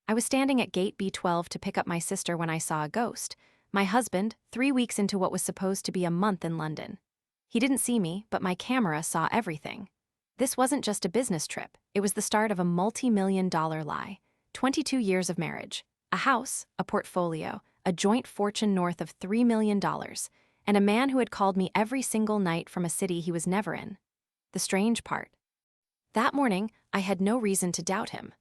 I was standing at Gate B12 to pick up my sister when I saw a ghost. My husband, 3 weeks into what was supposed to be a month in London. He didn't see me, but my camera saw everything. This wasn't just a business trip, it was the start of a multi-million-dollar lie. 22 years of marriage, a house, a portfolio, a joint fortune north of $3 million, and a man who had called me every single night from a city he was never in. The strange part. That morning, I had no reason to doubt him.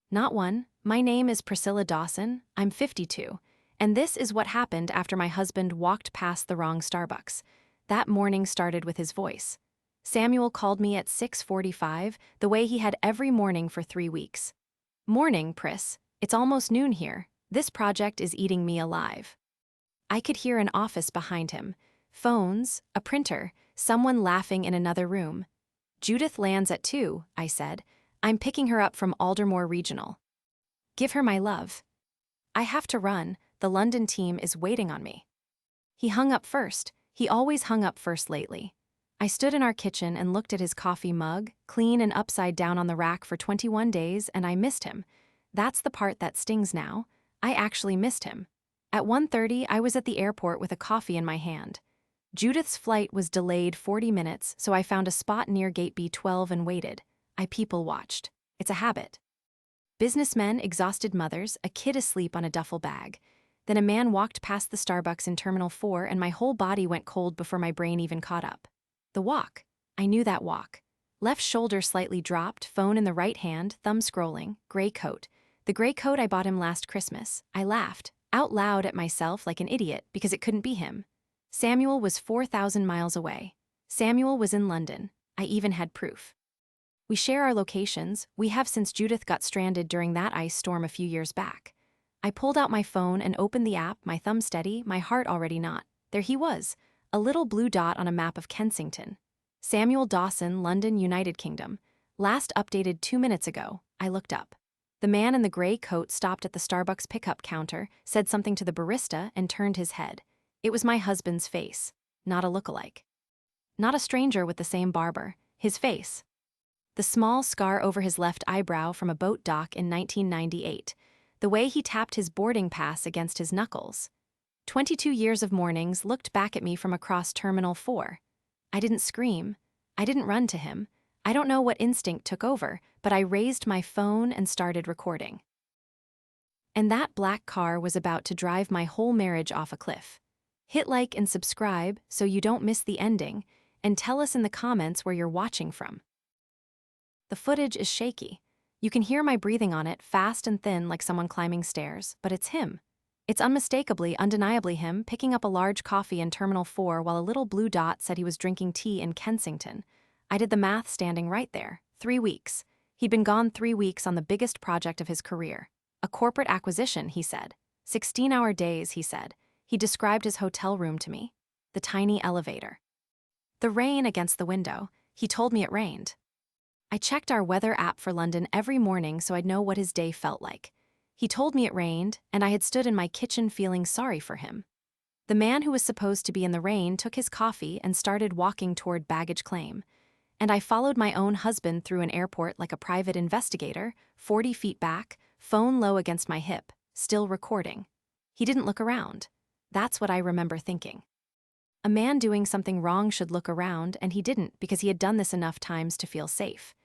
Not one. My name is Priscilla Dawson, I'm 52, and this is what happened after my husband walked past the wrong Starbucks. That morning started with his voice. Samuel called me at 6:45, the way he had every morning for 3 weeks. "Morning, Pris. It's almost noon here. This project is eating me alive." I could hear an office behind him. Phones, a printer, someone laughing in another room. "Judith lands at 2, I said. "I'm picking her up from Aldermore Regional. Give her my love. I have to run, the London team is waiting on me." He hung up first. He always hung up first lately. I stood in our kitchen and looked at his coffee mug, clean and upside down on the rack for 21 days, and I missed him. That's the part that stings now. I actually missed him. At 1:30, I was at the airport with a coffee in my hand. Judith's flight was delayed 40 minutes, so I found a spot near Gate B12 and waited. I people-watched. It's a habit. Businessmen, exhausted mothers, a kid asleep on a duffel bag. Then a man walked past the Starbucks in Terminal 4 and my whole body went cold before my brain even caught up. The walk. I knew that walk. Left shoulder slightly dropped, phone in the right hand, thumb scrolling, gray coat. The gray coat I bought him last Christmas. I laughed, out loud at myself like an idiot because it couldn't be him. Samuel was 4,000 miles away. Samuel was in London. I even had proof. We share our locations, we have since Judith got stranded during that ice storm a few years back. I pulled out my phone and opened the app, my thumb steady, my heart already not. There he was, a little blue dot on a map of Kensington. Samuel Dawson, London, United Kingdom. Last updated 2 minutes ago. I looked up. The man in the gray coat stopped at the Starbucks pickup counter, said something to the barista, and turned his head. It was my husband's face, not a lookalike. Not a stranger with the same barber, his face. The small scar over his left eyebrow from a boat dock in 1998. The way he tapped his boarding pass against his knuckles. 22 years of mornings looked back at me from across Terminal 4. I didn't scream. I didn't run to him. I don't know what instinct took over, but I raised my phone and started recording. And that black car was about to drive my whole marriage off a cliff. Hit like and subscribe so you don't miss the ending, and tell us in the comments where you're watching from. The footage is shaky. You can hear my breathing on it, fast and thin like someone climbing stairs, but it's him. It's unmistakably, undeniably him, picking up a large coffee in Terminal 4 while a little blue dot said he was drinking tea in Kensington. I did the math standing right there. 3 weeks. He'd been gone 3 weeks on the biggest project of his career. A corporate acquisition, he said. 16-hour days, he said. He described his hotel room to me. The tiny elevator. The rain against the window. He told me it rained. I checked our weather app for London every morning so I'd know what his day felt like. He told me it rained, and I had stood in my kitchen feeling sorry for him. The man who was supposed to be in the rain took his coffee and started walking toward baggage claim. And I followed my own husband through an airport like a private investigator, 40 feet back, phone low against my hip, still recording. He didn't look around. That's what I remember thinking. A man doing something wrong should look around, and he didn't because he had done this enough times to feel safe.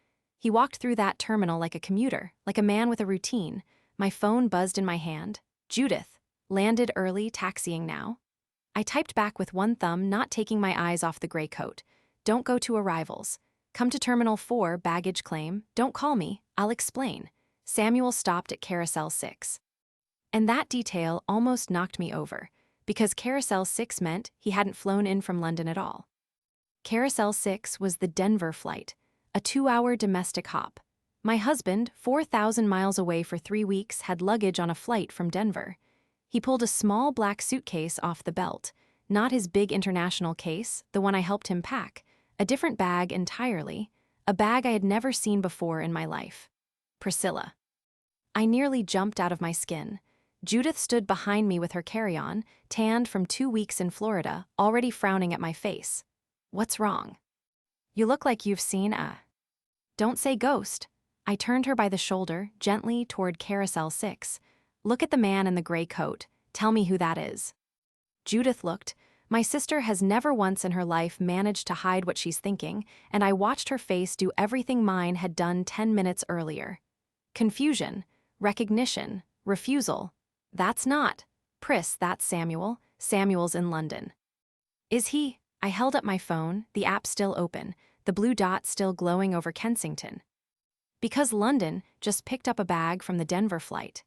He walked through that terminal like a commuter, like a man with a routine. My phone buzzed in my hand. Judith. Landed early, taxiing now. I typed back with one thumb, not taking my eyes off the gray coat. Don't go to arrivals. Come to Terminal 4, baggage claim. Don't call me. I'll explain. Samuel stopped at Carousel 6. And that detail almost knocked me over, because Carousel 6 meant he hadn't flown in from London at all. Carousel 6 was the Denver flight. A 2-hour domestic hop. My husband, 4,000 miles away for 3 weeks, had luggage on a flight from Denver. He pulled a small black suitcase off the belt, not his big international case, the one I helped him pack, a different bag entirely, a bag I had never seen before in my life. Priscilla. I nearly jumped out of my skin. Judith stood behind me with her carry-on, tanned from 2 weeks in Florida, already frowning at my face. What's wrong? You look like you've seen a... Don't say ghost. I turned her by the shoulder, gently toward Carousel 6. Look at the man in the gray coat. Tell me who that is. Judith looked. My sister has never once in her life managed to hide what she's thinking, and I watched her face do everything mine had done 10 minutes earlier. Confusion, recognition, refusal. That's not. Pris, that's Samuel. Samuel's in London. Is he? I held up my phone, the app still open, the blue dot still glowing over Kensington. Because London just picked up a bag from the Denver flight.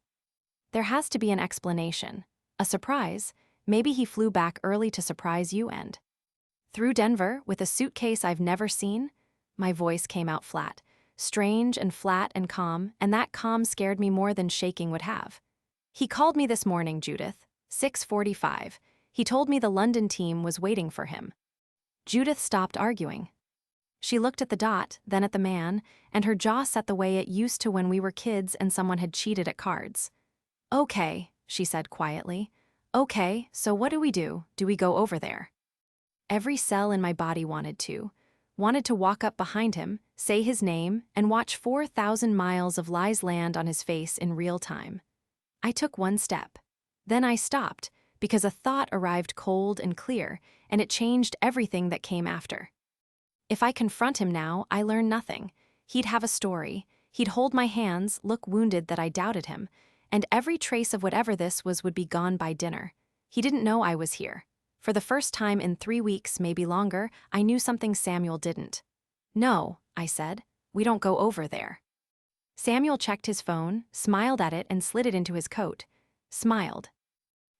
There has to be an explanation. A surprise. Maybe he flew back early to surprise you and... Through Denver, with a suitcase I've never seen? My voice came out flat. Strange and flat and calm, and that calm scared me more than shaking would have. He called me this morning, Judith. 6:45. He told me the London team was waiting for him. Judith stopped arguing. She looked at the dot, then at the man, and her jaw set the way it used to when we were kids and someone had cheated at cards. Okay, she said quietly. Okay, so what do we do? Do we go over there? Every cell in my body wanted to walk up behind him, say his name, and watch 4,000 miles of lies land on his face in real time. I took one step. Then I stopped, because a thought arrived cold and clear, and it changed everything that came after. If I confront him now, I learn nothing. He'd have a story. He'd hold my hands, look wounded that I doubted him, and every trace of whatever this was would be gone by dinner. He didn't know I was here. For the first time in 3 weeks, maybe longer, I knew something Samuel didn't. No, I said, we don't go over there. Samuel checked his phone, smiled at it and slid it into his coat. Smiled.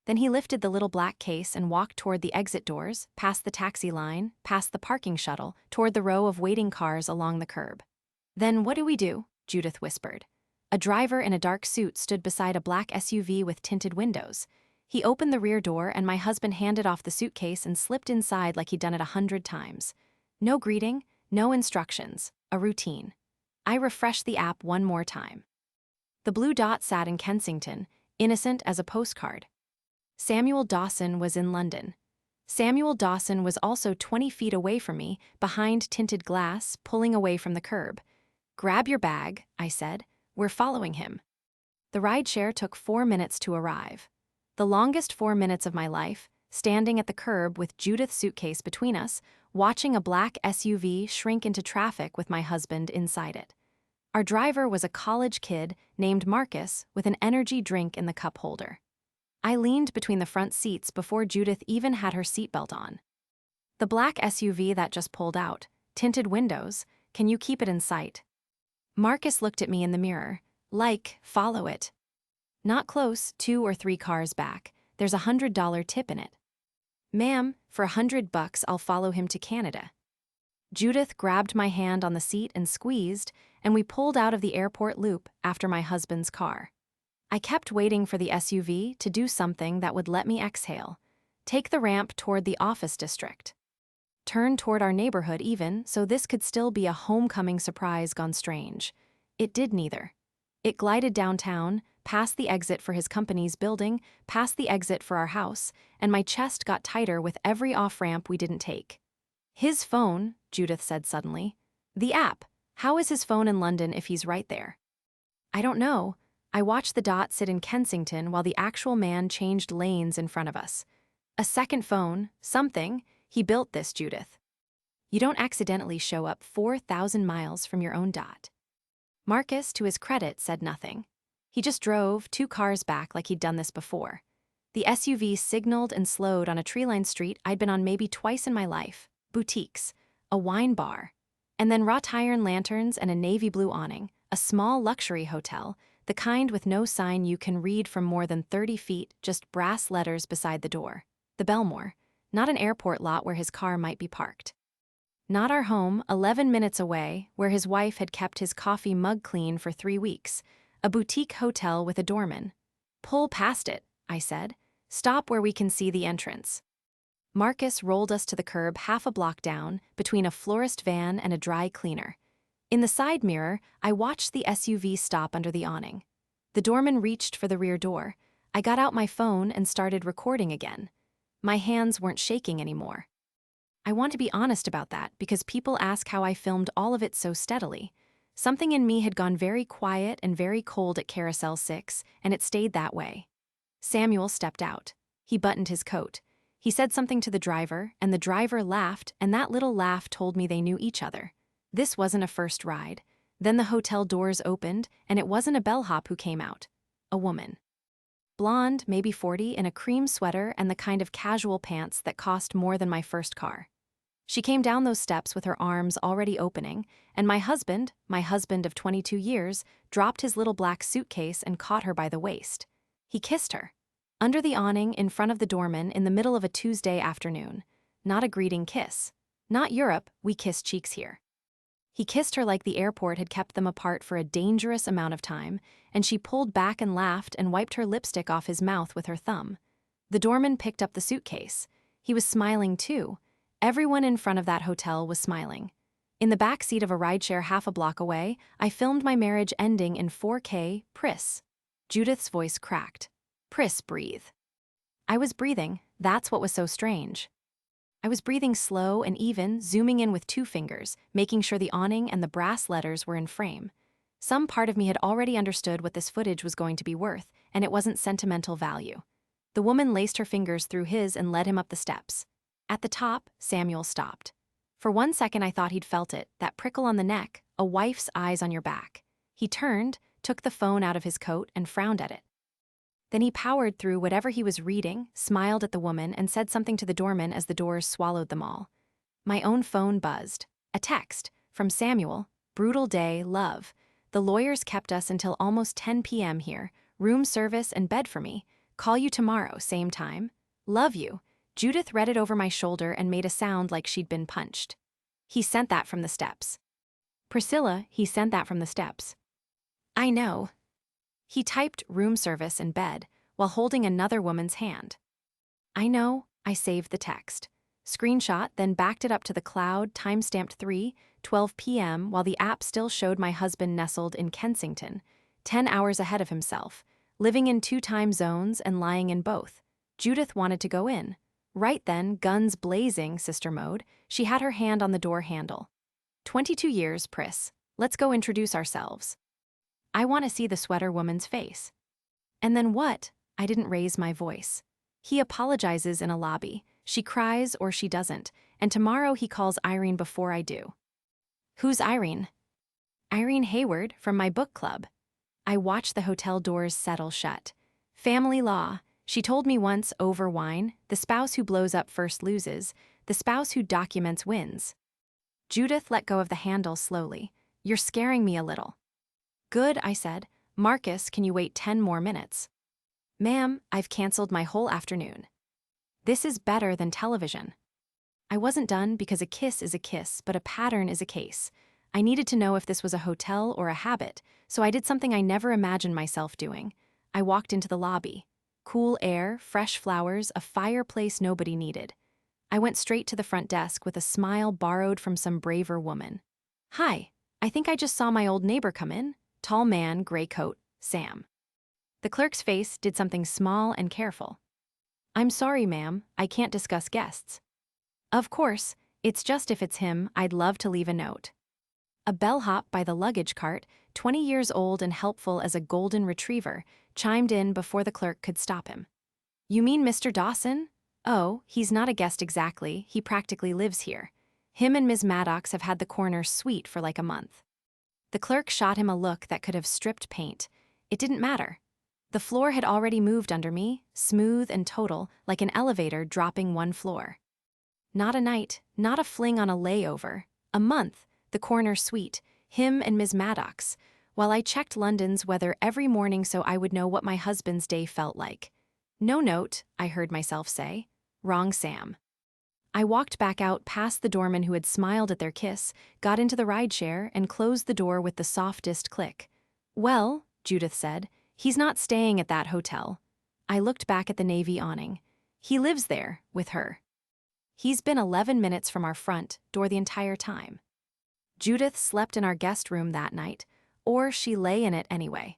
Then he lifted the little black case and walked toward the exit doors, past the taxi line, past the parking shuttle, toward the row of waiting cars along the curb. Then what do we do? Judith whispered. A driver in a dark suit stood beside a black SUV with tinted windows. He opened the rear door and my husband handed off the suitcase and slipped inside like he'd done it 100 times. No greeting, no instructions, a routine. I refreshed the app one more time. The blue dot sat in Kensington, innocent as a postcard. Samuel Dawson was in London. Samuel Dawson was also 20 feet away from me, behind tinted glass, pulling away from the curb. Grab your bag, I said. We're following him. The rideshare took 4 minutes to arrive. The longest 4 minutes of my life, standing at the curb with Judith's suitcase between us, watching a black SUV shrink into traffic with my husband inside it. Our driver was a college kid named Marcus with an energy drink in the cup holder. I leaned between the front seats before Judith even had her seatbelt on. The black SUV that just pulled out, tinted windows, can you keep it in sight? Marcus looked at me in the mirror. Follow it. Not close, 2 or 3 cars back. There's a $100 tip in it. Ma'am, for $100 I'll follow him to Canada. Judith grabbed my hand on the seat and squeezed, and we pulled out of the airport loop after my husband's car. I kept waiting for the SUV to do something that would let me exhale. Take the ramp toward the office district. Turn toward our neighborhood even, so this could still be a homecoming surprise gone strange. It did neither. It glided downtown, past the exit for his company's building, past the exit for our house, and my chest got tighter with every off-ramp we didn't take. His phone, Judith said suddenly. The app. How is his phone in London if he's right there? I don't know. I watched the dot sit in Kensington while the actual man changed lanes in front of us. A second phone, something. He built this, Judith. You don't accidentally show up 4,000 miles from your own dot. Marcus, to his credit, said nothing. He just drove 2 cars back like he'd done this before. The SUV signaled and slowed on a tree-lined street I'd been on maybe twice in my life. Boutiques, a wine bar, and then wrought iron lanterns and a navy blue awning, a small luxury hotel, the kind with no sign you can read from more than 30 feet, just brass letters beside the door. The Belmore, not an airport lot where his car might be parked. Not our home, 11 minutes away, where his wife had kept his coffee mug clean for 3 weeks. A boutique hotel with a doorman. Pull past it, I said. Stop where we can see the entrance. Marcus rolled us to the curb half a block down, between a florist van and a dry cleaner. In the side mirror, I watched the SUV stop under the awning. The doorman reached for the rear door. I got out my phone and started recording again. My hands weren't shaking anymore. I want to be honest about that because people ask how I filmed all of it so steadily. Something in me had gone very quiet and very cold at Carousel 6, and it stayed that way. Samuel stepped out. He buttoned his coat. He said something to the driver, and the driver laughed, and that little laugh told me they knew each other. This wasn't a first ride. Then the hotel doors opened, and it wasn't a bellhop who came out. A woman. Blonde, maybe 40, in a cream sweater and the kind of casual pants that cost more than my first car. She came down those steps with her arms already opening, and my husband of 22 years, dropped his little black suitcase and caught her by the waist. He kissed her. Under the awning, in front of the doorman, in the middle of a Tuesday afternoon. Not a greeting kiss. Not Europe, we kiss cheeks here. He kissed her like the airport had kept them apart for a dangerous amount of time, and she pulled back and laughed and wiped her lipstick off his mouth with her thumb. The doorman picked up the suitcase. He was smiling too. Everyone in front of that hotel was smiling. In the back seat of a rideshare half a block away, I filmed my marriage ending in 4K, Pris. Judith's voice cracked. Pris, breathe. I was breathing, that's what was so strange. I was breathing slow and even, zooming in with 2 fingers, making sure the awning and the brass letters were in frame. Some part of me had already understood what this footage was going to be worth, and it wasn't sentimental value. The woman laced her fingers through his and led him up the steps. At the top, Samuel stopped. For 1 second I thought he'd felt it, that prickle on the neck, a wife's eyes on your back. He turned, took the phone out of his coat, and frowned at it. Then he powered through whatever he was reading, smiled at the woman, and said something to the doorman as the doors swallowed them all. My own phone buzzed. A text, from Samuel, brutal day, love. The lawyers kept us until almost 10 p.m. here, room service and bed for me. Call you tomorrow, same time. Love you. Judith read it over my shoulder and made a sound like she'd been punched. He sent that from the steps. Priscilla, he sent that from the steps. I know. He typed room service and bed while holding another woman's hand. I know, I saved the text. Screenshot, then backed it up to the cloud, timestamped 3:12 p.m. while the app still showed my husband nestled in Kensington, 10 hours ahead of himself, living in 2 time zones and lying in both. Judith wanted to go in. Right then, guns blazing, sister mode, she had her hand on the door handle. 22 years, Pris. Let's go introduce ourselves. I want to see the sweater woman's face. And then what? I didn't raise my voice. He apologizes in a lobby. She cries or she doesn't, and tomorrow he calls Irene before I do. Who's Irene? Irene Hayward, from my book club. I watched the hotel doors settle shut. Family law. She told me once, over wine, the spouse who blows up first loses, the spouse who documents wins. Judith let go of the handle slowly. You're scaring me a little. Good, I said. Marcus, can you wait 10 more minutes? Ma'am, I've canceled my whole afternoon. This is better than television. I wasn't done because a kiss is a kiss, but a pattern is a case. I needed to know if this was a hotel or a habit, so I did something I never imagined myself doing. I walked into the lobby. Cool air, fresh flowers, a fireplace nobody needed. I went straight to the front desk with a smile borrowed from some braver woman. Hi, I think I just saw my old neighbor come in. Tall man, gray coat, Sam. The clerk's face did something small and careful. I'm sorry, ma'am, I can't discuss guests. Of course, it's just if it's him, I'd love to leave a note. A bellhop by the luggage cart, 20 years old and helpful as a golden retriever, chimed in before the clerk could stop him. You mean Mr. Dawson? Oh, he's not a guest exactly, he practically lives here. Him and Ms. Maddox have had the corner suite for like a month. The clerk shot him a look that could have stripped paint. It didn't matter. The floor had already moved under me, smooth and total, like an elevator dropping 1 floor. Not a night, not a fling on a layover. A month, the corner suite, him and Ms. Maddox, while I checked London's weather every morning so I would know what my husband's day felt like. No note, I heard myself say. Wrong Sam. I walked back out past the doorman who had smiled at their kiss, got into the rideshare, and closed the door with the softest click. Well, Judith said, he's not staying at that hotel. I looked back at the navy awning. He lives there, with her. He's been 11 minutes from our front door the entire time. Judith slept in our guest room that night, or she lay in it anyway.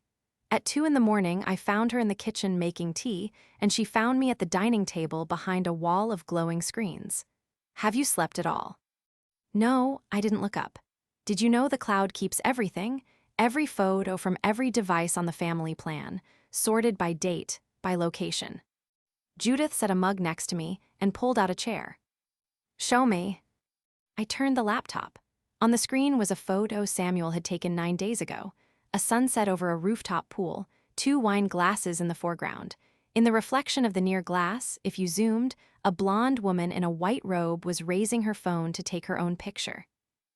At 2 in the morning, I found her in the kitchen making tea, and she found me at the dining table behind a wall of glowing screens. Have you slept at all? No, I didn't look up. Did you know the cloud keeps everything? Every photo from every device on the family plan, sorted by date, by location. Judith set a mug next to me and pulled out a chair. Show me. I turned the laptop. On the screen was a photo Samuel had taken 9 days ago, a sunset over a rooftop pool, 2 wine glasses in the foreground. In the reflection of the near glass, if you zoomed, a blonde woman in a white robe was raising her phone to take her own picture.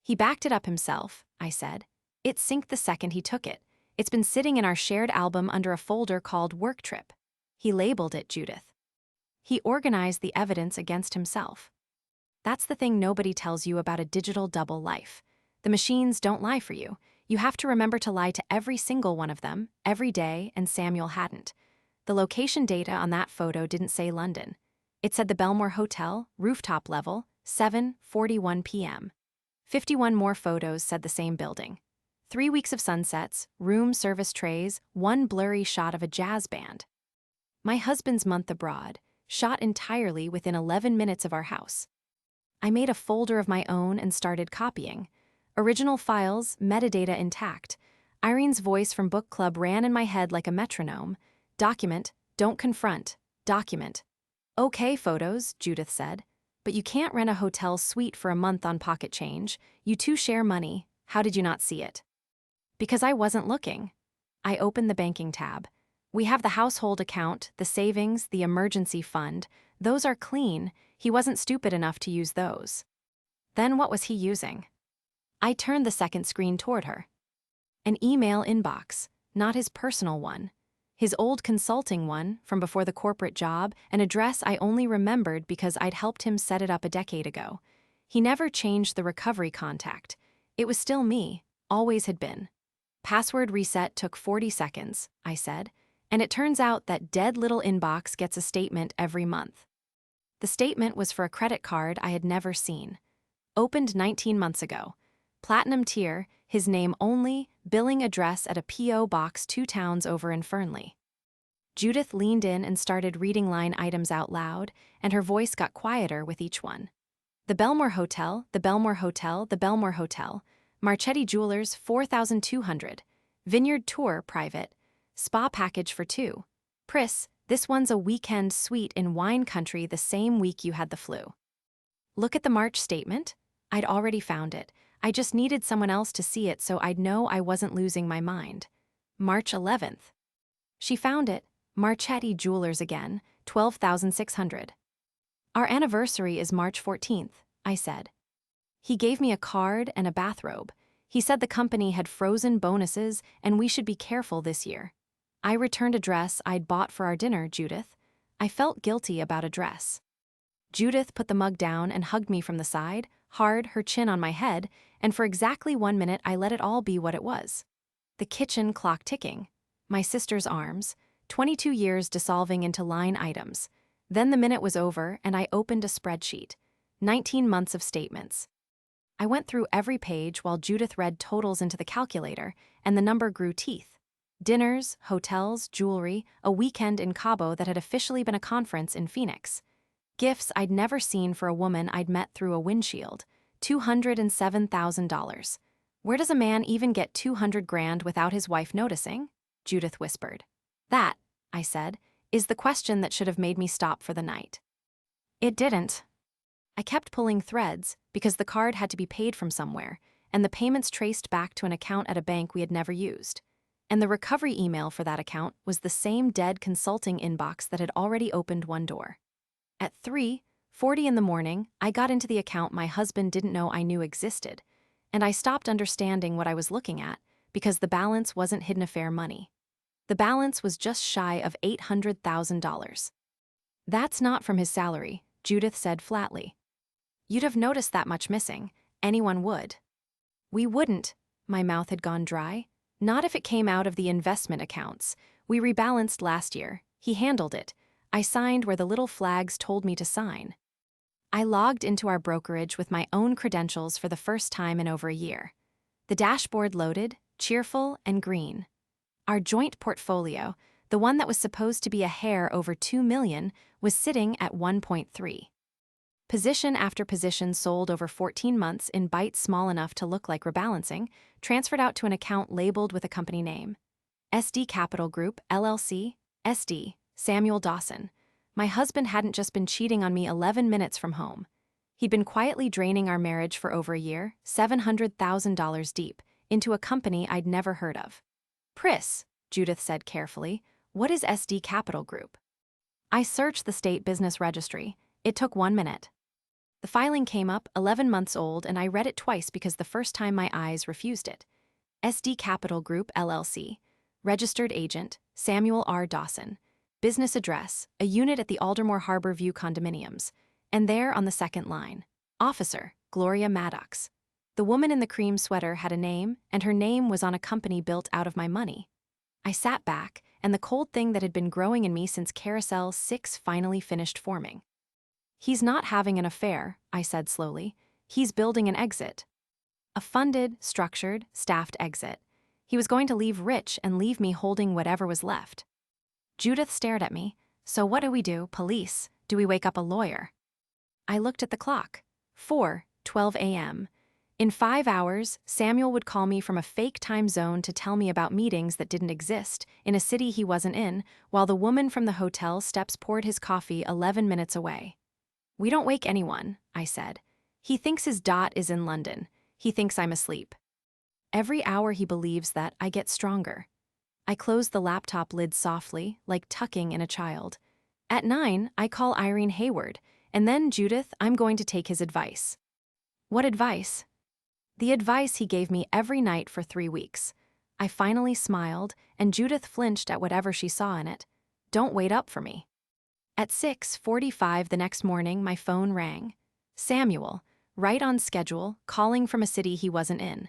He backed it up himself, I said. It synced the second he took it. It's been sitting in our shared album under a folder called Work Trip. He labeled it Judith. He organized the evidence against himself. That's the thing nobody tells you about a digital double life. The machines don't lie for you. You have to remember to lie to every single one of them, every day, and Samuel hadn't. The location data on that photo didn't say London. It said the Belmore Hotel, rooftop level, 7:41 p.m. 51 more photos said the same building. 3 weeks of sunsets, room service trays, 1 blurry shot of a jazz band. My husband's month abroad, shot entirely within 11 minutes of our house. I made a folder of my own and started copying. Original files, metadata intact. Irene's voice from book club ran in my head like a metronome. Document, don't confront, document. Okay, photos, Judith said. But you can't rent a hotel suite for a month on pocket change. You two share money. How did you not see it? Because I wasn't looking. I opened the banking tab. We have the household account, the savings, the emergency fund. Those are clean. He wasn't stupid enough to use those. Then what was he using? I turned the second screen toward her. An email inbox, not his personal one. His old consulting one, from before the corporate job, an address I only remembered because I'd helped him set it up a decade ago. He never changed the recovery contact. It was still me, always had been. Password reset took 40 seconds, I said, and it turns out that dead little inbox gets a statement every month. The statement was for a credit card I had never seen. Opened 19 months ago. Platinum tier, his name only, billing address at a P.O. box 2 towns over in Fernley. Judith leaned in and started reading line items out loud, and her voice got quieter with each one. The Belmore Hotel, the Belmore Hotel, the Belmore Hotel, Marchetti Jewelers 4,200, Vineyard Tour private, spa package for 2. Pris, this one's a weekend suite in wine country the same week you had the flu. Look at the March statement. I'd already found it. I just needed someone else to see it so I'd know I wasn't losing my mind. March 11th. She found it. Marchetti Jewelers again, 12,600. Our anniversary is March 14th, I said. He gave me a card and a bathrobe. He said the company had frozen bonuses and we should be careful this year. I returned a dress I'd bought for our dinner, Judith. I felt guilty about a dress. Judith put the mug down and hugged me from the side, hard, her chin on my head, and for exactly 1 minute I let it all be what it was. The kitchen clock ticking. My sister's arms, 22 years dissolving into line items. Then the minute was over and I opened a spreadsheet. 19 months of statements. I went through every page while Judith read totals into the calculator, and the number grew teeth. Dinners, hotels, jewelry, a weekend in Cabo that had officially been a conference in Phoenix. Gifts I'd never seen for a woman I'd met through a windshield. $207,000. Where does a man even get 200 grand without his wife noticing? Judith whispered. That, I said, is the question that should have made me stop for the night. It didn't. I kept pulling threads because the card had to be paid from somewhere, and the payments traced back to an account at a bank we had never used. And the recovery email for that account was the same dead consulting inbox that had already opened one door. At 3:40 in the morning, I got into the account my husband didn't know I knew existed, and I stopped understanding what I was looking at because the balance wasn't Hidden Affair money. The balance was just shy of $800,000. That's not from his salary, Judith said flatly. You'd have noticed that much missing. Anyone would. We wouldn't. My mouth had gone dry. Not if it came out of the investment accounts. We rebalanced last year. He handled it. I signed where the little flags told me to sign. I logged into our brokerage with my own credentials for the first time in over a year. The dashboard loaded, cheerful and green. Our joint portfolio, the one that was supposed to be a hair over $2 million, was sitting at 1.3. Position after position sold over 14 months in bites small enough to look like rebalancing, transferred out to an account labeled with a company name. SD Capital Group, LLC, SD, Samuel Dawson. My husband hadn't just been cheating on me 11 minutes from home. He'd been quietly draining our marriage for over a year, $700,000 deep, into a company I'd never heard of. Pris, Judith said carefully, what is SD Capital Group? I searched the state business registry. It took 1 minute. The filing came up, 11 months old, and I read it twice because the first time my eyes refused it. SD Capital Group, LLC. Registered agent, Samuel R. Dawson. Business address, a unit at the Aldermore Harbor View condominiums. And there on the second line, officer, Gloria Maddox. The woman in the cream sweater had a name, and her name was on a company built out of my money. I sat back, and the cold thing that had been growing in me since Carousel 6 finally finished forming. He's not having an affair, I said slowly. He's building an exit. A funded, structured, staffed exit. He was going to leave rich and leave me holding whatever was left. Judith stared at me. So what do we do, police? Do we wake up a lawyer? I looked at the clock. 4:12 a.m. In 5 hours, Samuel would call me from a fake time zone to tell me about meetings that didn't exist, in a city he wasn't in, while the woman from the hotel steps poured his coffee 11 minutes away. We don't wake anyone, I said. He thinks his dot is in London. He thinks I'm asleep. Every hour he believes that, I get stronger. I close the laptop lid softly, like tucking in a child. At 9, I call Irene Hayward, and then, Judith, I'm going to take his advice. What advice? The advice he gave me every night for 3 weeks. I finally smiled, and Judith flinched at whatever she saw in it. Don't wait up for me. At 6:45 the next morning, my phone rang. Samuel, right on schedule, calling from a city he wasn't in.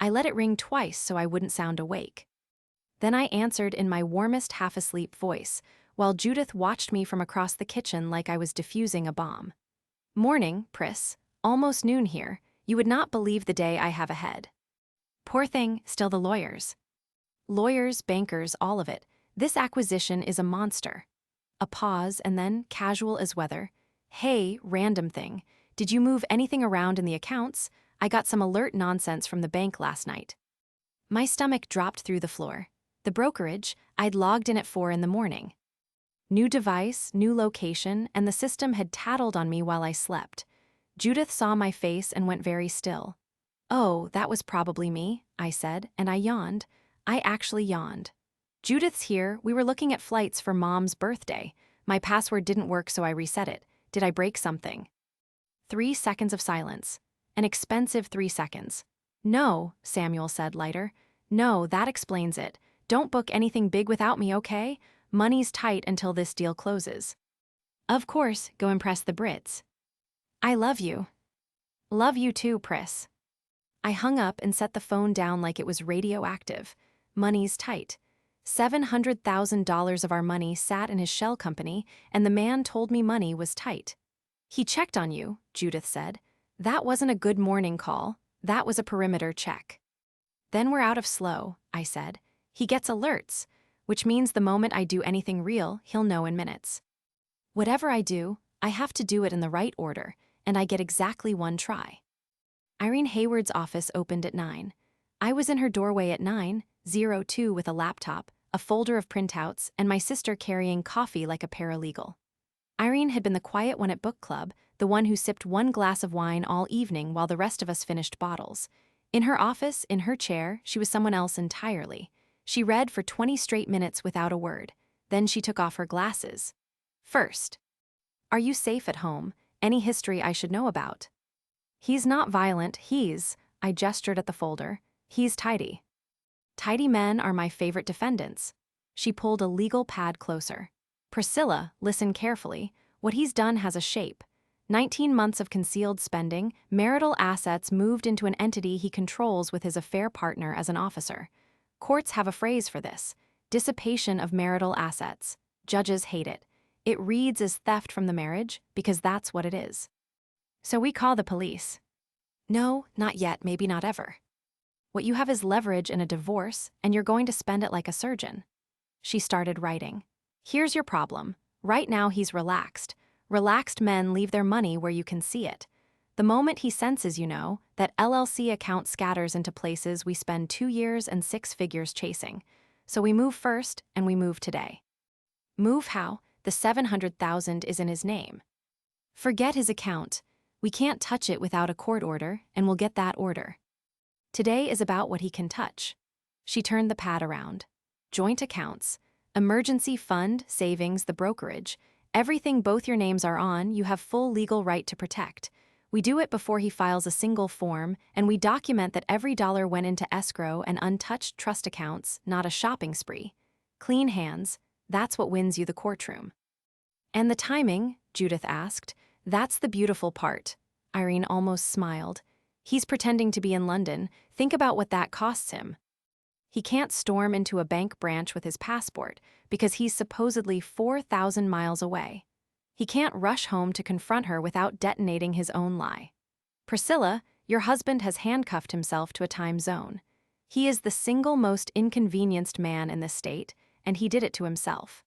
I let it ring twice so I wouldn't sound awake. Then I answered in my warmest half-asleep voice, while Judith watched me from across the kitchen like I was defusing a bomb. Morning, Pris. Almost noon here. You would not believe the day I have ahead. Poor thing, still the lawyers. Lawyers, bankers, all of it. This acquisition is a monster. A pause, and then, casual as weather. Hey, random thing. Did you move anything around in the accounts? I got some alert nonsense from the bank last night. My stomach dropped through the floor. The brokerage, I'd logged in at 4 in the morning. New device, new location, and the system had tattled on me while I slept. Judith saw my face and went very still. Oh, that was probably me, I said, and I yawned. I actually yawned. Judith's here. We were looking at flights for Mom's birthday. My password didn't work, so I reset it. Did I break something? 3 seconds of silence. An expensive 3 seconds. No, Samuel said lighter. No, that explains it. Don't book anything big without me, okay? Money's tight until this deal closes. Of course, go impress the Brits. I love you. Love you too, Pris. I hung up and set the phone down like it was radioactive. Money's tight. $700,000 of our money sat in his shell company, and the man told me money was tight. He checked on you, Judith said. That wasn't a good morning call. That was a perimeter check. Then we're out of slow, I said. He gets alerts, which means the moment I do anything real, he'll know in minutes. Whatever I do, I have to do it in the right order, and I get exactly 1 try. Irene Hayward's office opened at 9. I was in her doorway at 9:02 with a laptop, a folder of printouts, and my sister carrying coffee like a paralegal. Irene had been the quiet one at book club, the one who sipped 1 glass of wine all evening while the rest of us finished bottles. In her office, in her chair, she was someone else entirely. She read for 20 straight minutes without a word. Then she took off her glasses. First. Are you safe at home? Any history I should know about? He's not violent, I gestured at the folder. He's tidy. Tidy men are my favorite defendants. She pulled a legal pad closer. Priscilla, listen carefully. What he's done has a shape. 19 months of concealed spending, marital assets moved into an entity he controls with his affair partner as an officer. Courts have a phrase for this: dissipation of marital assets. Judges hate it. It reads as theft from the marriage because that's what it is. So we call the police. No, not yet, maybe not ever. What you have is leverage in a divorce, and you're going to spend it like a surgeon. She started writing. Here's your problem. Right now he's relaxed. Relaxed men leave their money where you can see it. The moment he senses, that LLC account scatters into places we spend 2 years and 6 figures chasing. So we move first, and we move today. Move how? The 700,000 is in his name. Forget his account. We can't touch it without a court order, and we'll get that order. Today is about what he can touch. She turned the pad around. Joint accounts, emergency fund, savings, the brokerage, everything both your names are on, you have full legal right to protect. We do it before he files a single form, and we document that every dollar went into escrow and untouched trust accounts, not a shopping spree. Clean hands, that's what wins you the courtroom. And the timing, Judith asked, that's the beautiful part. Irene almost smiled. He's pretending to be in London. Think about what that costs him. He can't storm into a bank branch with his passport because he's supposedly 4,000 miles away. He can't rush home to confront her without detonating his own lie. Priscilla, your husband has handcuffed himself to a time zone. He is the single most inconvenienced man in this state, and he did it to himself.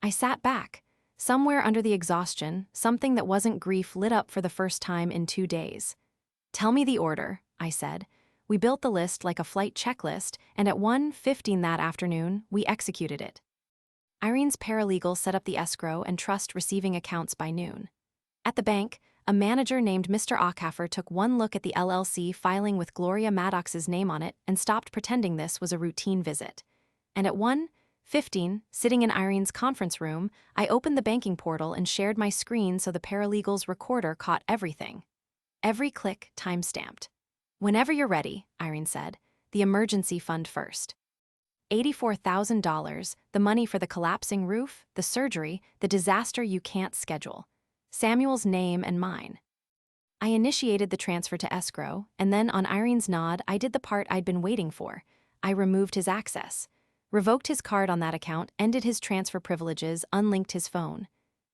I sat back. Somewhere under the exhaustion, something that wasn't grief lit up for the first time in 2 days. Tell me the order, I said. We built the list like a flight checklist, and at 1:15 that afternoon, we executed it. Irene's paralegal set up the escrow and trust receiving accounts by noon. At the bank, a manager named Mr. Ockhafer took one look at the LLC filing with Gloria Maddox's name on it and stopped pretending this was a routine visit. And at 1:15, sitting in Irene's conference room, I opened the banking portal and shared my screen so the paralegal's recorder caught everything. Every click time-stamped. Whenever you're ready, Irene said, the emergency fund first. $84,000, the money for the collapsing roof, the surgery, the disaster you can't schedule. Samuel's name and mine. I initiated the transfer to escrow, and then on Irene's nod, I did the part I'd been waiting for. I removed his access. Revoked his card on that account, ended his transfer privileges, unlinked his phone.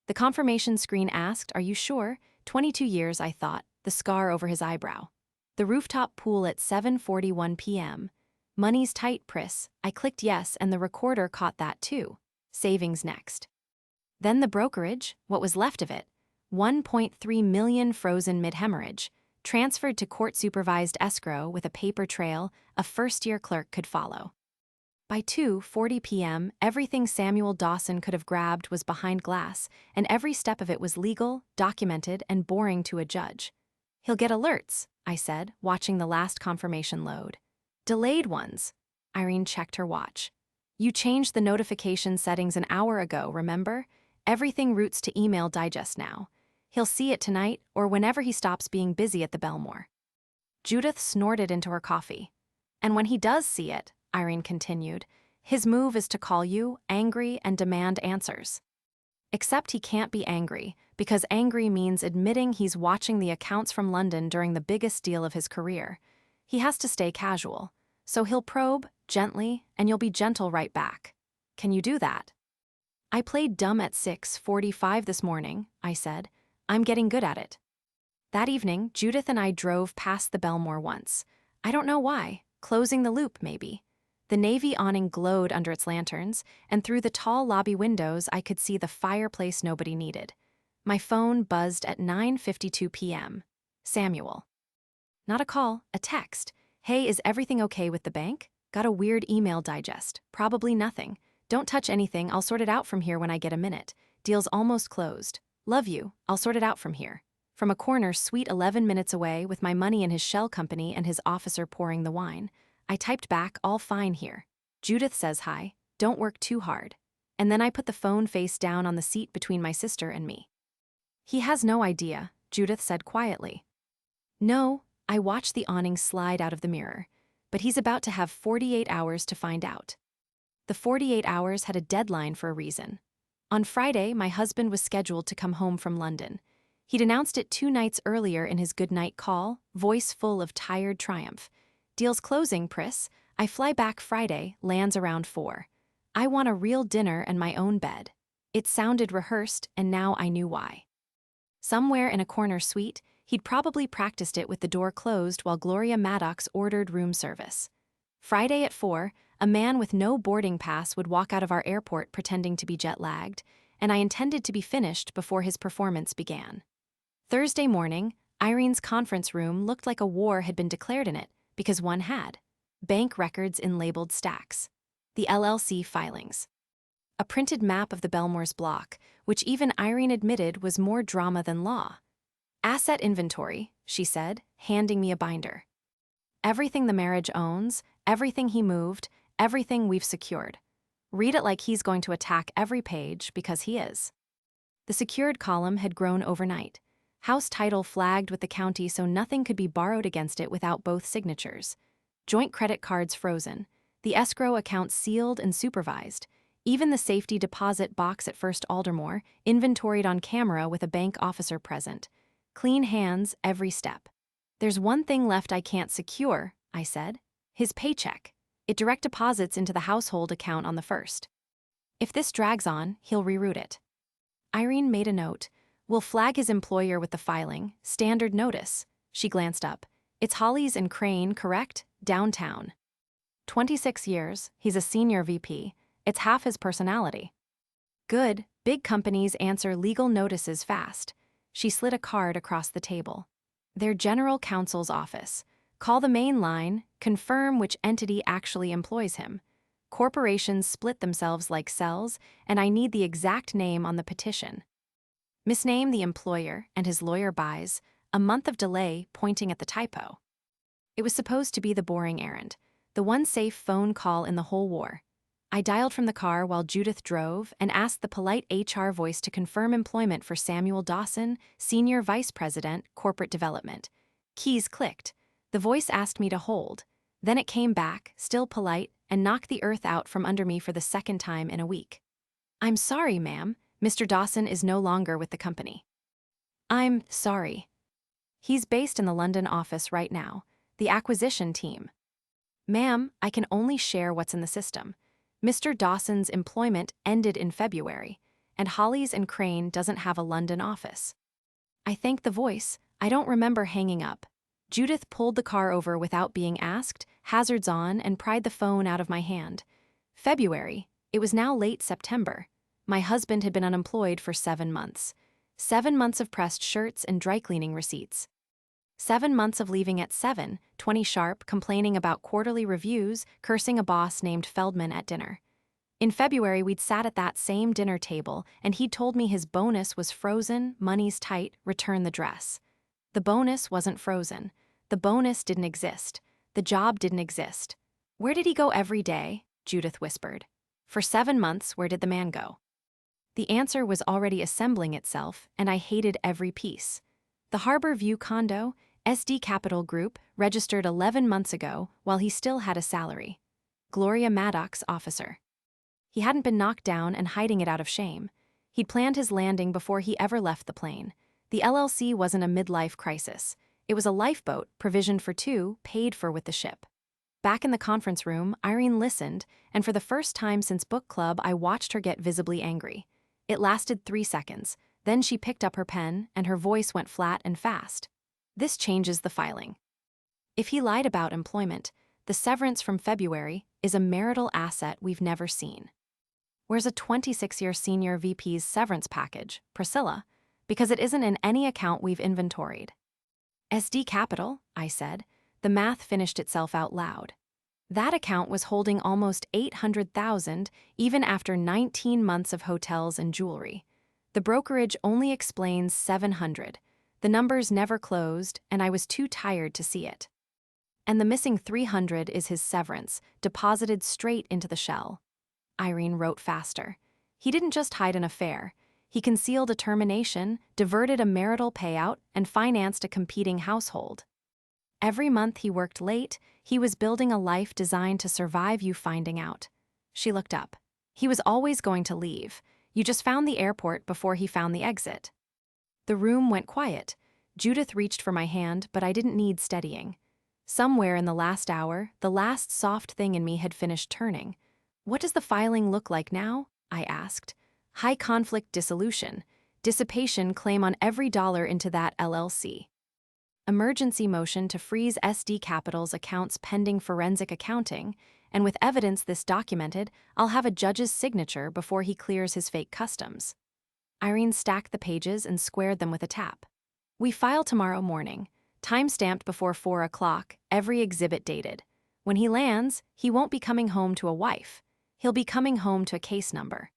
The confirmation screen asked, "Are you sure?" 22 years, I thought, the scar over his eyebrow. The rooftop pool at 7:41 p.m. Money's tight, Pris. I clicked yes, and the recorder caught that too. Savings next. Then the brokerage, what was left of it. 1.3 million frozen mid-hemorrhage. Transferred to court-supervised escrow with a paper trail a first-year clerk could follow. By 2:40 p.m., everything Samuel Dawson could have grabbed was behind glass, and every step of it was legal, documented, and boring to a judge. He'll get alerts, I said, watching the last confirmation load. Delayed ones. Irene checked her watch. You changed the notification settings an hour ago, remember? Everything routes to email digest now. He'll see it tonight or whenever he stops being busy at the Belmore. Judith snorted into her coffee. And when he does see it, Irene continued, his move is to call you, angry, and demand answers. Except he can't be angry, because angry means admitting he's watching the accounts from London during the biggest deal of his career. He has to stay casual. So he'll probe, gently, and you'll be gentle right back. Can you do that? I played dumb at 6:45 this morning, I said. I'm getting good at it. That evening, Judith and I drove past the Belmore once. I don't know why. Closing the loop, maybe. The navy awning glowed under its lanterns, and through the tall lobby windows I could see the fireplace nobody needed. My phone buzzed at 9:52 p.m. Samuel. Not a call, a text. Hey, is everything okay with the bank? Got a weird email digest. Probably nothing. Don't touch anything, I'll sort it out from here when I get a minute. Deal's almost closed. Love you, I'll sort it out from here. From a corner sweet 11 minutes away with my money in his shell company and his officer pouring the wine. I typed back, all fine here. Judith says hi, don't work too hard. And then I put the phone face down on the seat between my sister and me. He has no idea, Judith said quietly. No, I watched the awning slide out of the mirror, but he's about to have 48 hours to find out. The 48 hours had a deadline for a reason. On Friday, my husband was scheduled to come home from London. He'd announced it 2 nights earlier in his goodnight call, voice full of tired triumph. Deal's closing, Pris. I fly back Friday, lands around 4. I want a real dinner and my own bed. It sounded rehearsed, and now I knew why. Somewhere in a corner suite, he'd probably practiced it with the door closed while Gloria Maddox ordered room service. Friday at 4, a man with no boarding pass would walk out of our airport pretending to be jet-lagged, and I intended to be finished before his performance began. Thursday morning, Irene's conference room looked like a war had been declared in it, because one had. Bank records in labeled stacks. The LLC filings. A printed map of the Belmore's block, which even Irene admitted was more drama than law. Asset inventory, she said, handing me a binder. Everything the marriage owns, everything he moved, everything we've secured. Read it like he's going to attack every page, because he is. The secured column had grown overnight. House title flagged with the county so nothing could be borrowed against it without both signatures. Joint credit cards frozen. The escrow account sealed and supervised. Even the safety deposit box at First Aldermore, inventoried on camera with a bank officer present. Clean hands every step. There's one thing left I can't secure, I said. His paycheck. It direct deposits into the household account on the 1st. If this drags on, he'll reroute it. Irene made a note. We'll flag his employer with the filing. Standard notice. She glanced up. It's Hollies and Crane, correct? Downtown. 26 years, he's a senior VP. It's half his personality. Good, big companies answer legal notices fast. She slid a card across the table. Their general counsel's office. Call the main line, confirm which entity actually employs him. Corporations split themselves like cells, and I need the exact name on the petition. Misname the employer, and his lawyer buys, a month of delay pointing at the typo. It was supposed to be the boring errand, the one safe phone call in the whole war. I dialed from the car while Judith drove and asked the polite HR voice to confirm employment for Samuel Dawson, Senior Vice President, Corporate Development. Keys clicked. The voice asked me to hold. Then it came back, still polite, and knocked the earth out from under me for the second time in a week. I'm sorry, ma'am. Mr. Dawson is no longer with the company. I'm sorry. He's based in the London office right now, the acquisition team. Ma'am, I can only share what's in the system. Mr. Dawson's employment ended in February, and Hollies and Crane doesn't have a London office. I thanked the voice. I don't remember hanging up. Judith pulled the car over without being asked, hazards on, and pried the phone out of my hand. February. It was now late September. My husband had been unemployed for 7 months. 7 months of pressed shirts and dry cleaning receipts. 7 months of leaving at 7:20 sharp, complaining about quarterly reviews, cursing a boss named Feldman at dinner. In February, we'd sat at that same dinner table, and he'd told me his bonus was frozen, money's tight, return the dress. The bonus wasn't frozen. The bonus didn't exist. The job didn't exist. Where did he go every day? Judith whispered. For 7 months, where did the man go? The answer was already assembling itself, and I hated every piece. The Harbor View condo, SD Capital Group, registered 11 months ago while he still had a salary. Gloria Maddox, officer. He hadn't been knocked down and hiding it out of shame. He'd planned his landing before he ever left the plane. The LLC wasn't a midlife crisis. It was a lifeboat, provisioned for 2, paid for with the ship. Back in the conference room, Irene listened, and for the first time since book club, I watched her get visibly angry. It lasted 3 seconds. Then she picked up her pen, and her voice went flat and fast. This changes the filing. If he lied about employment, the severance from February is a marital asset we've never seen. Where's a 26-year senior VP's severance package, Priscilla? Because it isn't in any account we've inventoried. SD Capital, I said. The math finished itself out loud. That account was holding almost $800,000 even after 19 months of hotels and jewelry. The brokerage only explains $700. The numbers never closed, and I was too tired to see it. And the missing $300 is his severance, deposited straight into the shell. Irene wrote faster. He didn't just hide an affair. He concealed a termination, diverted a marital payout, and financed a competing household. Every month he worked late, he was building a life designed to survive you finding out. She looked up. He was always going to leave. You just found the airport before he found the exit. The room went quiet. Judith reached for my hand, but I didn't need steadying. Somewhere in the last hour, the last soft thing in me had finished turning. What does the filing look like now? I asked. High conflict dissolution. Dissipation claim on every dollar into that LLC. Emergency motion to freeze SD Capital's accounts pending forensic accounting, and with evidence this documented, I'll have a judge's signature before he clears his fake customs. Irene stacked the pages and squared them with a tap. We file tomorrow morning. Time-stamped before 4 o'clock, every exhibit dated. When he lands, he won't be coming home to a wife. He'll be coming home to a case number.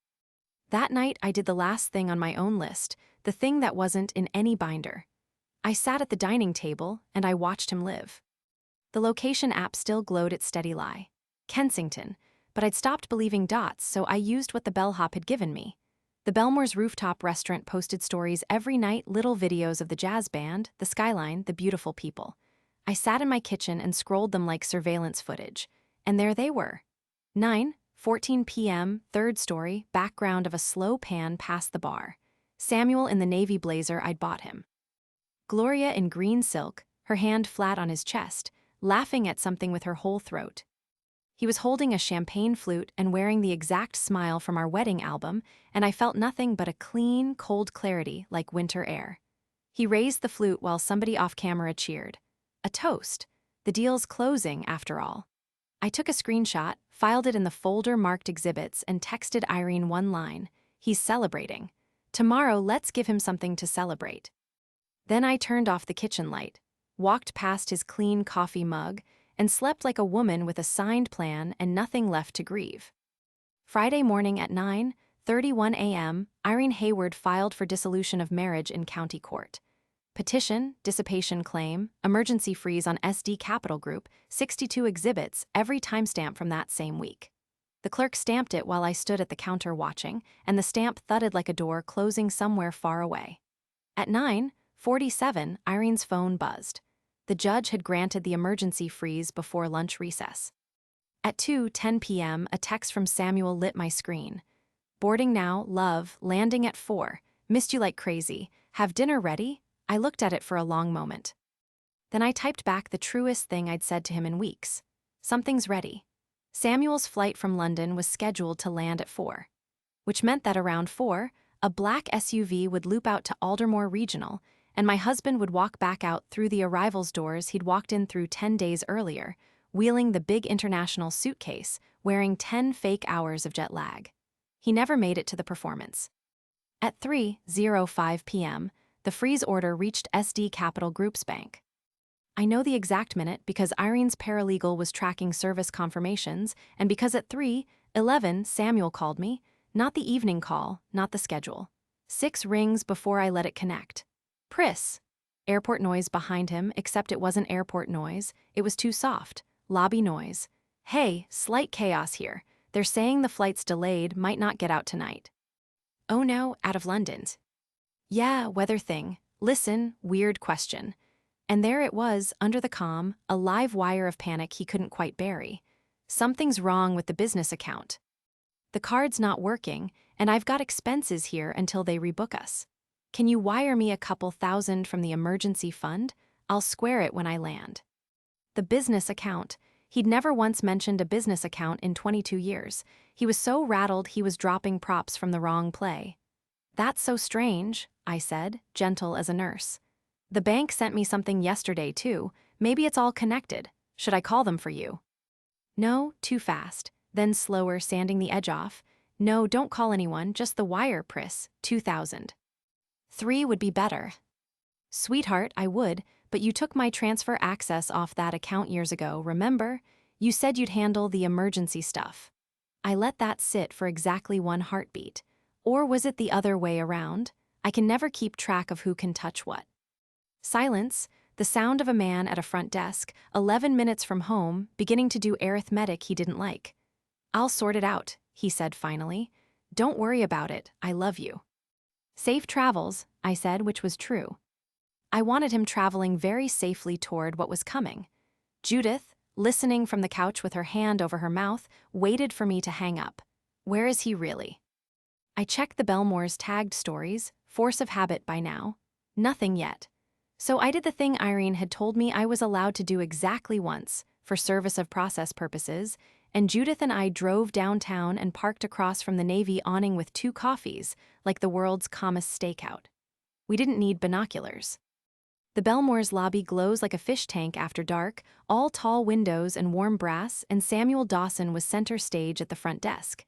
That night, I did the last thing on my own list, the thing that wasn't in any binder. I sat at the dining table, and I watched him live. The location app still glowed its steady lie. Kensington, but I'd stopped believing dots, so I used what the bellhop had given me. The Belmore's rooftop restaurant posted stories every night, little videos of the jazz band, the skyline, the beautiful people. I sat in my kitchen and scrolled them like surveillance footage. And there they were. 9:14 p.m., third story, background of a slow pan past the bar. Samuel in the navy blazer I'd bought him. Gloria in green silk, her hand flat on his chest, laughing at something with her whole throat. He was holding a champagne flute and wearing the exact smile from our wedding album, and I felt nothing but a clean, cold clarity like winter air. He raised the flute while somebody off-camera cheered. A toast. The deal's closing, after all. I took a screenshot, filed it in the folder marked exhibits, and texted Irene one line. He's celebrating. Tomorrow, let's give him something to celebrate. Then I turned off the kitchen light, walked past his clean coffee mug, and slept like a woman with a signed plan and nothing left to grieve. Friday morning at 9:31 a.m., Irene Hayward filed for dissolution of marriage in county court. Petition, dissipation claim, emergency freeze on SD Capital Group, 62 exhibits, every timestamp from that same week. The clerk stamped it while I stood at the counter watching, and the stamp thudded like a door closing somewhere far away. At 9:47, Irene's phone buzzed. The judge had granted the emergency freeze before lunch recess. At 2:10 p.m., a text from Samuel lit my screen. Boarding now, love, landing at 4. Missed you like crazy. Have dinner ready? I looked at it for a long moment. Then I typed back the truest thing I'd said to him in weeks. Something's ready. Samuel's flight from London was scheduled to land at 4. Which meant that around 4, a black SUV would loop out to Aldermore Regional, and my husband would walk back out through the arrivals doors he'd walked in through 10 days earlier, wheeling the big international suitcase, wearing 10 fake hours of jet lag. He never made it to the performance. At 3:05 p.m., the freeze order reached SD Capital Group's bank. I know the exact minute because Irene's paralegal was tracking service confirmations, and because at 3:11 Samuel called me, not the evening call, not the schedule. 6 rings before I let it connect. Pris. Airport noise behind him, except it wasn't airport noise, it was too soft. Lobby noise. Hey, slight chaos here. They're saying the flight's delayed, might not get out tonight. Oh no, out of London's. Yeah, weather thing. Listen, weird question. And there it was, under the comm, a live wire of panic he couldn't quite bury. Something's wrong with the business account. The card's not working, and I've got expenses here until they rebook us. Can you wire me a couple thousand from the emergency fund? I'll square it when I land. The business account. He'd never once mentioned a business account in 22 years. He was so rattled he was dropping props from the wrong play. That's so strange, I said, gentle as a nurse. The bank sent me something yesterday, too. Maybe it's all connected. Should I call them for you? No, too fast. Then slower, sanding the edge off. No, don't call anyone, just the wire, Pris. 2,000. 3 would be better. Sweetheart, I would, but you took my transfer access off that account years ago, remember? You said you'd handle the emergency stuff. I let that sit for exactly 1 heartbeat. Or was it the other way around? I can never keep track of who can touch what. Silence, the sound of a man at a front desk, 11 minutes from home, beginning to do arithmetic he didn't like. I'll sort it out, he said finally. Don't worry about it, I love you. Safe travels, I said, which was true. I wanted him traveling very safely toward what was coming. Judith, listening from the couch with her hand over her mouth, waited for me to hang up. Where is he really? I checked the Belmore's tagged stories, force of habit by now. Nothing yet. So I did the thing Irene had told me I was allowed to do exactly once, for service of process purposes, and Judith and I drove downtown and parked across from the Navy awning with 2 coffees, like the world's calmest stakeout. We didn't need binoculars. The Belmore's lobby glows like a fish tank after dark, all tall windows and warm brass, and Samuel Dawson was center stage at the front desk.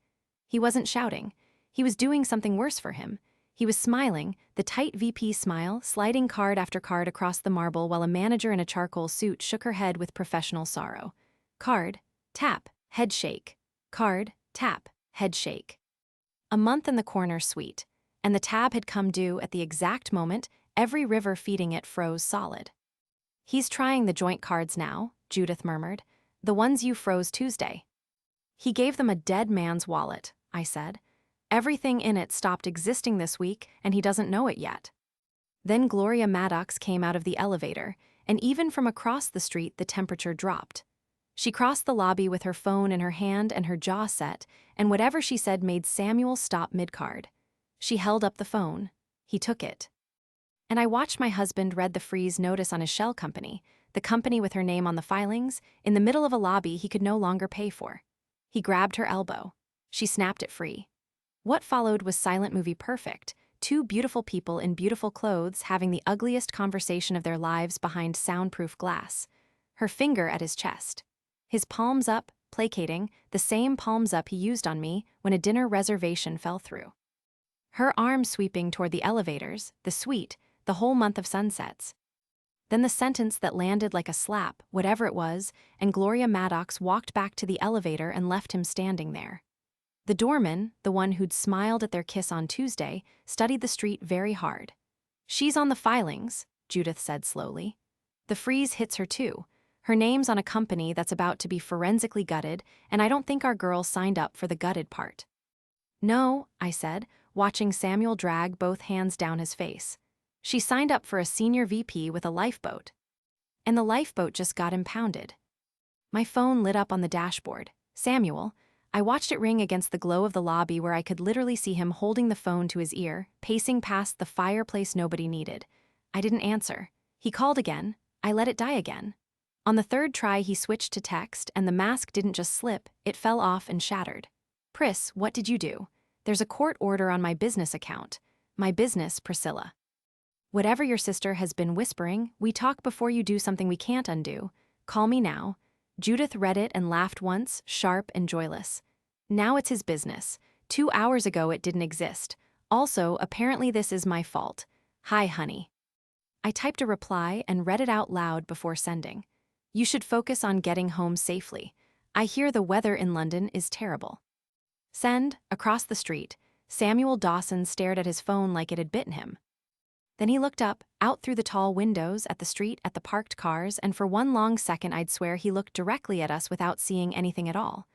He wasn't shouting. He was doing something worse for him. He was smiling, the tight VP smile, sliding card after card across the marble while a manager in a charcoal suit shook her head with professional sorrow. Card, tap, head shake. Card, tap, head shake. A month in the corner suite, and the tab had come due at the exact moment every river feeding it froze solid. "He's trying the joint cards now," Judith murmured. "The ones you froze Tuesday." "He gave them a dead man's wallet," I said. "Everything in it stopped existing this week, and he doesn't know it yet." Then Gloria Maddox came out of the elevator, and even from across the street the temperature dropped. She crossed the lobby with her phone in her hand and her jaw set, and whatever she said made Samuel stop mid-card. She held up the phone. He took it. And I watched my husband read the freeze notice on his shell company, the company with her name on the filings, in the middle of a lobby he could no longer pay for. He grabbed her elbow. She snapped it free. What followed was silent movie perfect, two beautiful people in beautiful clothes having the ugliest conversation of their lives behind soundproof glass. Her finger at his chest. His palms up, placating, the same palms up he used on me when a dinner reservation fell through. Her arm sweeping toward the elevators, the suite, the whole month of sunsets. Then the sentence that landed like a slap, whatever it was, and Gloria Maddox walked back to the elevator and left him standing there. The doorman, the one who'd smiled at their kiss on Tuesday, studied the street very hard. "She's on the filings," Judith said slowly. "The freeze hits her too. Her name's on a company that's about to be forensically gutted, and I don't think our girl signed up for the gutted part." "No," I said, watching Samuel drag both hands down his face. "She signed up for a senior VP with a lifeboat." And the lifeboat just got impounded. My phone lit up on the dashboard. "Samuel." I watched it ring against the glow of the lobby where I could literally see him holding the phone to his ear, pacing past the fireplace nobody needed. I didn't answer. He called again. I let it die again. On the third try he switched to text, and the mask didn't just slip, it fell off and shattered. "Pris, what did you do? There's a court order on my business account. My business, Priscilla. Whatever your sister has been whispering, we talk before you do something we can't undo. Call me now." Judith read it and laughed once, sharp and joyless. "Now it's his business. 2 hours ago it didn't exist. Also, apparently this is my fault. Hi, honey." I typed a reply and read it out loud before sending. "You should focus on getting home safely. I hear the weather in London is terrible." Send. Across the street, Samuel Dawson stared at his phone like it had bitten him. Then he looked up, out through the tall windows, at the street, at the parked cars, and for one long second I'd swear he looked directly at us without seeing anything at all.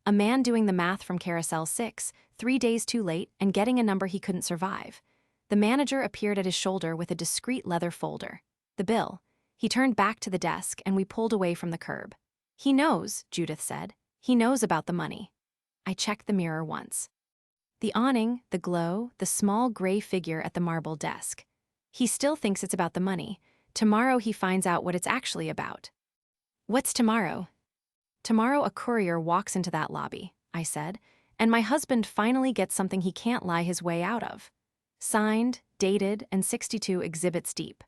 A man doing the math from Carousel 6, 3 days too late, and getting a number he couldn't survive. The manager appeared at his shoulder with a discreet leather folder. The bill. He turned back to the desk, and we pulled away from the curb. "He knows," Judith said. "He knows about the money." I checked the mirror once. The awning, the glow, the small gray figure at the marble desk. He still thinks it's about the money. Tomorrow he finds out what it's actually about. "What's tomorrow?" "Tomorrow a courier walks into that lobby," I said, "and my husband finally gets something he can't lie his way out of. Signed, dated, and 62 exhibits deep."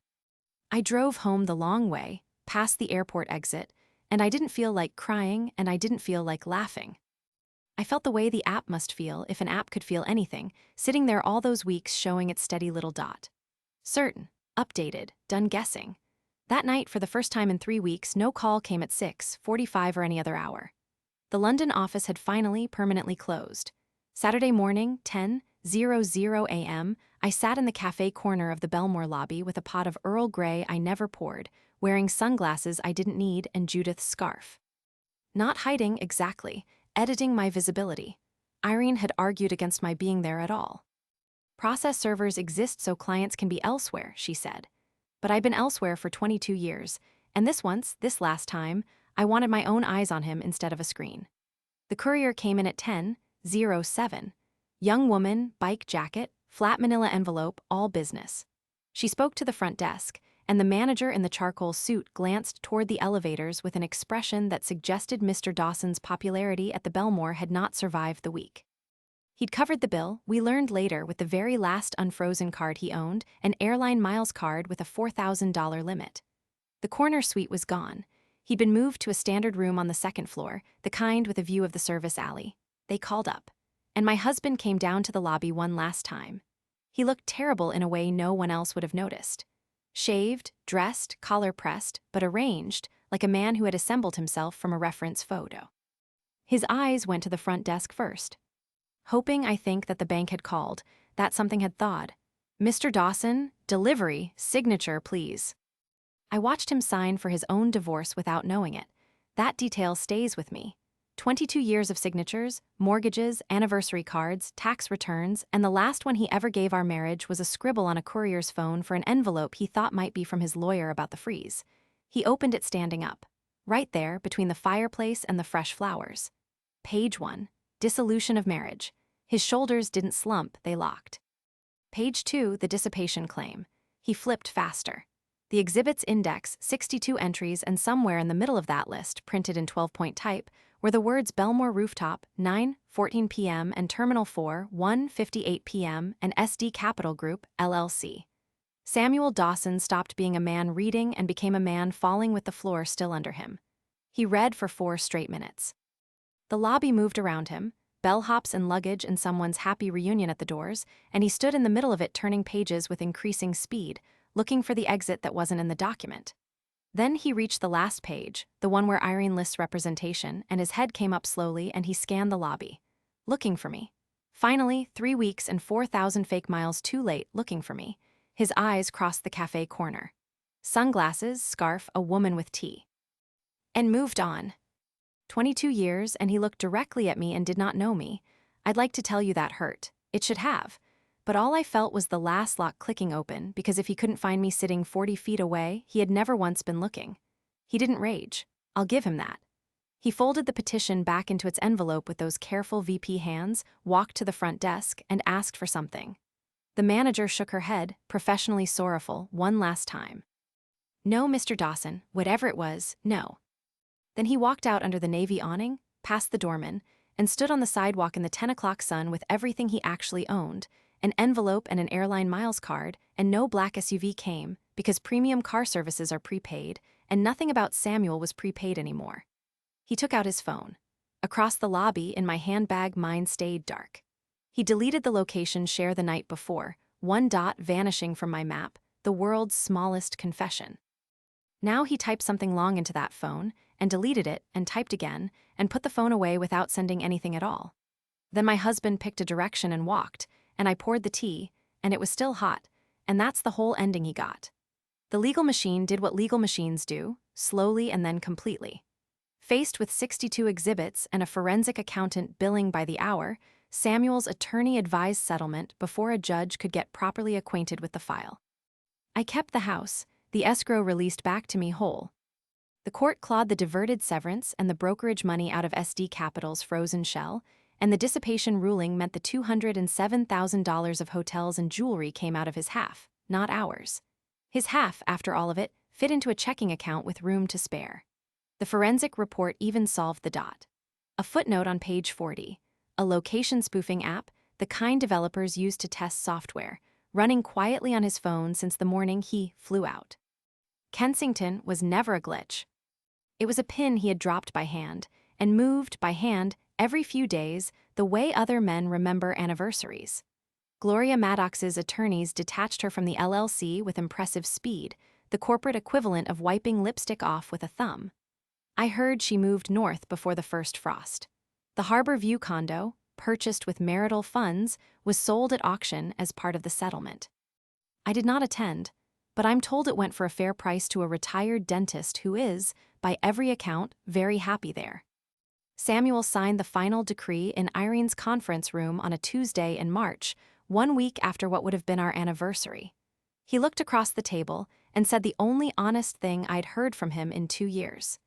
I drove home the long way, past the airport exit, and I didn't feel like crying and I didn't feel like laughing. I felt the way the app must feel if an app could feel anything, sitting there all those weeks showing its steady little dot. Certain, updated, done guessing. That night, for the first time in 3 weeks, no call came at 6:45 or any other hour. The London office had finally permanently closed. Saturday morning, 10:00 a.m., I sat in the cafe corner of the Belmore lobby with a pot of Earl Grey I never poured, wearing sunglasses I didn't need and Judith's scarf. Not hiding exactly, editing my visibility. Irene had argued against my being there at all. "Process servers exist so clients can be elsewhere," she said. But I'd been elsewhere for 22 years, and this last time, I wanted my own eyes on him instead of a screen. The courier came in at 10:07. Young woman, bike jacket, flat manila envelope, all business. She spoke to the front desk, and the manager in the charcoal suit glanced toward the elevators with an expression that suggested Mr. Dawson's popularity at the Belmore had not survived the week. He'd covered the bill, we learned later, with the very last unfrozen card he owned, an airline miles card with a $4,000 limit. The corner suite was gone. He'd been moved to a standard room on the second floor, the kind with a view of the service alley. They called up. And my husband came down to the lobby one last time. He looked terrible in a way no one else would have noticed. Shaved, dressed, collar pressed, but arranged, like a man who had assembled himself from a reference photo. His eyes went to the front desk first. Hoping, I think, that the bank had called, that something had thawed. "Mr. Dawson, delivery, signature, please." I watched him sign for his own divorce without knowing it. That detail stays with me. 22 years of signatures, mortgages, anniversary cards, tax returns, and the last one he ever gave our marriage was a scribble on a courier's phone for an envelope he thought might be from his lawyer about the freeze. He opened it standing up, right there between the fireplace and the fresh flowers. Page 1, dissolution of marriage. His shoulders didn't slump, they locked. Page 2, the dissipation claim. He flipped faster. The exhibit's index, 62 entries, and somewhere in the middle of that list, printed in 12-point type, were the words Belmore Rooftop, 9:14 p.m. and Terminal 4, 1:58 p.m. and SD Capital Group, LLC. Samuel Dawson stopped being a man reading and became a man falling with the floor still under him. He read for 4 straight minutes. The lobby moved around him, bellhops and luggage and someone's happy reunion at the doors, and he stood in the middle of it turning pages with increasing speed, looking for the exit that wasn't in the document. Then he reached the last page, the one where Irene lists representation, and his head came up slowly and he scanned the lobby, looking for me. Finally, 3 weeks and 4,000 fake miles too late, looking for me. His eyes crossed the cafe corner. Sunglasses, scarf, a woman with tea. And moved on. 22 years, and he looked directly at me and did not know me. I'd like to tell you that hurt. It should have. But all I felt was the last lock clicking open, because if he couldn't find me sitting 40 feet away, he had never once been looking. He didn't rage. I'll give him that. He folded the petition back into its envelope with those careful VP hands, walked to the front desk, and asked for something. The manager shook her head, professionally sorrowful, one last time. "No, Mr. Dawson, whatever it was, no." Then he walked out under the navy awning, past the doorman, and stood on the sidewalk in the 10 o'clock sun with everything he actually owned, an envelope and an airline miles card, and no black SUV came, because premium car services are prepaid, and nothing about Samuel was prepaid anymore. He took out his phone. Across the lobby, in my handbag, mine stayed dark. He deleted the location share the night before, one dot vanishing from my map, the world's smallest confession. Now he typed something long into that phone, and deleted it, and typed again, and put the phone away without sending anything at all. Then my husband picked a direction and walked, and I poured the tea, and it was still hot, and that's the whole ending he got. The legal machine did what legal machines do, slowly and then completely. Faced with 62 exhibits and a forensic accountant billing by the hour, Samuel's attorney advised settlement before a judge could get properly acquainted with the file. I kept the house, the escrow released back to me whole. The court clawed the diverted severance and the brokerage money out of SD Capital's frozen shell, and the dissipation ruling meant the $207,000 of hotels and jewelry came out of his half, not ours. His half, after all of it, fit into a checking account with room to spare. The forensic report even solved the dot. A footnote on page 40, a location spoofing app, the kind developers use to test software, running quietly on his phone since the morning he flew out. Kensington was never a glitch. It was a pin he had dropped by hand, and moved by hand every few days the way other men remember anniversaries. Gloria Maddox's attorneys detached her from the LLC with impressive speed, the corporate equivalent of wiping lipstick off with a thumb. I heard she moved north before the first frost. The Harbor View condo, purchased with marital funds, was sold at auction as part of the settlement. I did not attend, but I'm told it went for a fair price to a retired dentist who is, by every account, very happy there. Samuel signed the final decree in Irene's conference room on a Tuesday in March, 1 week after what would have been our anniversary. He looked across the table and said the only honest thing I'd heard from him in 2 years.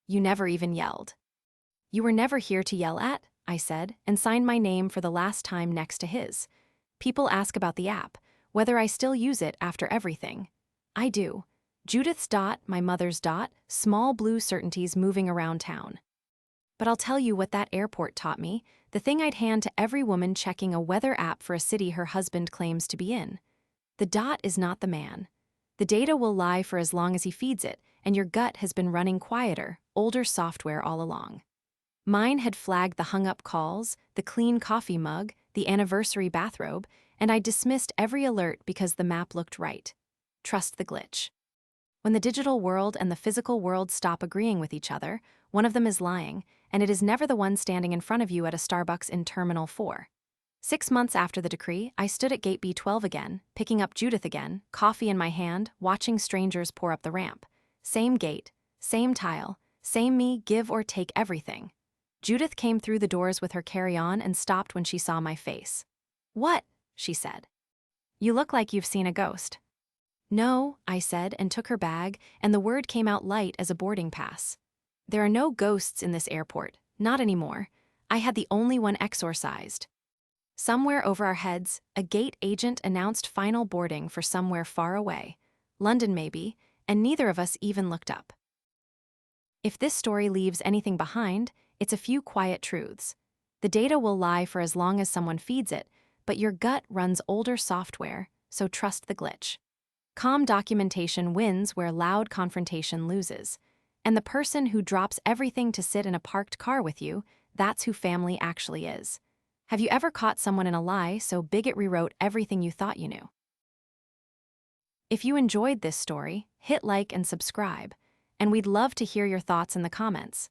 "You never even yelled." "You were never here to yell at," I said, and signed my name for the last time next to his. People ask about the app, whether I still use it after everything. I do. Judith's dot, my mother's dot, small blue certainties moving around town. But I'll tell you what that airport taught me, the thing I'd hand to every woman checking a weather app for a city her husband claims to be in. The dot is not the man. The data will lie for as long as he feeds it, and your gut has been running quieter, older software all along. Mine had flagged the hung-up calls, the clean coffee mug, the anniversary bathrobe, and I dismissed every alert because the map looked right. Trust the glitch. When the digital world and the physical world stop agreeing with each other, one of them is lying, and it is never the one standing in front of you at a Starbucks in Terminal 4. 6 months after the decree, I stood at Gate B12 again, picking up Judith again, coffee in my hand, watching strangers pour up the ramp. Same gate, same tile, same me give or take everything. Judith came through the doors with her carry-on and stopped when she saw my face. "What?" she said. "You look like you've seen a ghost." "No," I said, and took her bag, and the word came out light as a boarding pass. "There are no ghosts in this airport, not anymore. I had the only one exorcised." Somewhere over our heads, a gate agent announced final boarding for somewhere far away. London maybe, and neither of us even looked up. If this story leaves anything behind, it's a few quiet truths. The data will lie for as long as someone feeds it, but your gut runs older software, so trust the glitch. Calm documentation wins where loud confrontation loses. And the person who drops everything to sit in a parked car with you, that's who family actually is. Have you ever caught someone in a lie so big it rewrote everything you thought you knew? If you enjoyed this story, hit like and subscribe, and we'd love to hear your thoughts in the comments.